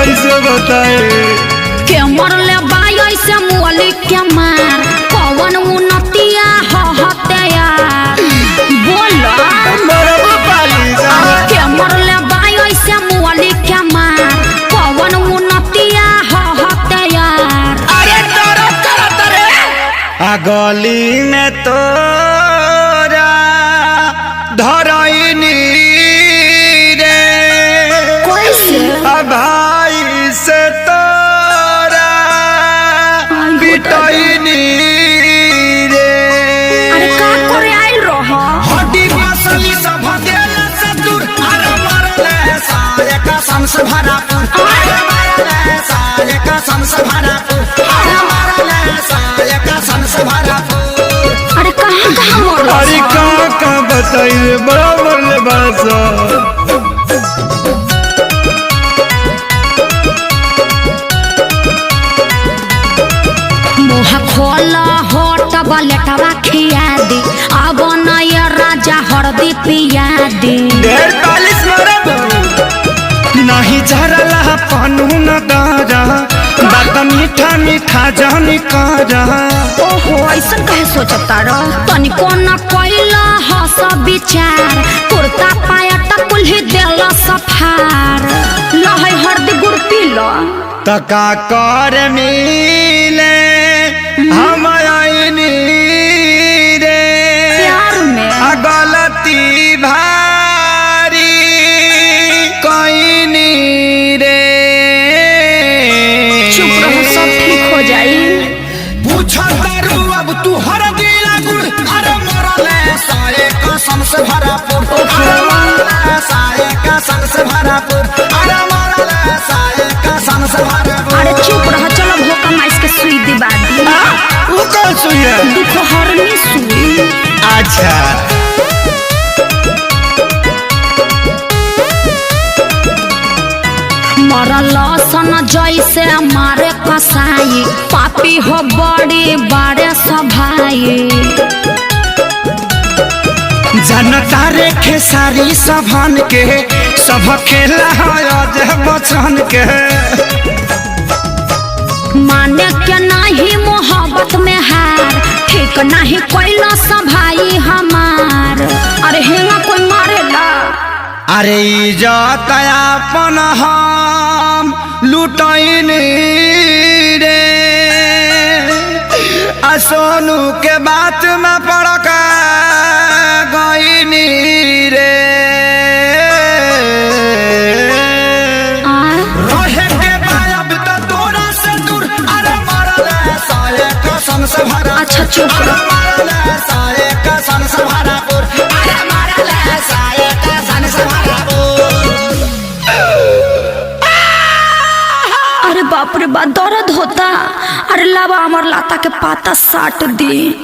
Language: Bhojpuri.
कैसे बताए के मरले बाई ऐसे मुअली के मार कौन उन्नतिया हते यार बोलो के मरले बाई ऐसे मुअली के मार कौन उन्नतिया हते यार। अरे डरो करत रे आ गली में तोरा धरैनी रे कैसे भाई से तोरा पिटैनी रे। अरे का करे आइल रहो हड्डी मसली सब गेल से दूर अरे मरले सारे कसम से भरा अरे मरले सारे कसम से भरा अरे मरले सारे कसम से भरा। अरे कहाँ मरल अरे का बताइए बराबर ले बासा मुँह खोला होट बलेटवा खिया दी अब नया राजा हरदी पिया दी। 45 मरद नहीं झरला पनू न दारा बात मीठा मीठा जानी कारा। ओहो ऐसा कहे सोचता रह तनिको न कोइला हस विचार कुर्ता पायट कुल्ही देला सफार लहै हरदी गुड़ पीला तका कर मिले हम आईनी रे प्यार में गलती भारी कईनी रे। चुप रहो सब ठीक हो जाई। पूछा दारू अब तू हर दिला गुड़ अरे मरले सारे कसम से भरा अरे मरले सारे कसम से भरा अरे मरले सारे कसम से भरा। अरे चुप रहो चलो भोका माइस के सुई दिबा दी वो कौन सुई है दुपहरनी सुई। अच्छा मरल सन जैसे मारे कसाई पापी हो बड़ी बड़े सभाई जनता रे खेसारी सभन के सब खेला है बचन के माने के नहीं मोहब्बत में हार ठीक नहीं कोइला सभाई हमार। अरे हेंगा कोई मारेला अरे इज्जत अपन हम लुटैनी रे आ सोनू के बात में पड़क गईनी रे। रहे के बायब तो तोरा से दूर अरे मरले सारे कसम से भरा अच्छा चुप अरे रहो। मरले सारे कसम से भरा अरे मरले सारे कसम से भरा। अरे बाप रे बाप दर्द होता। अरे लावा अमर लाता के पाता साट दी।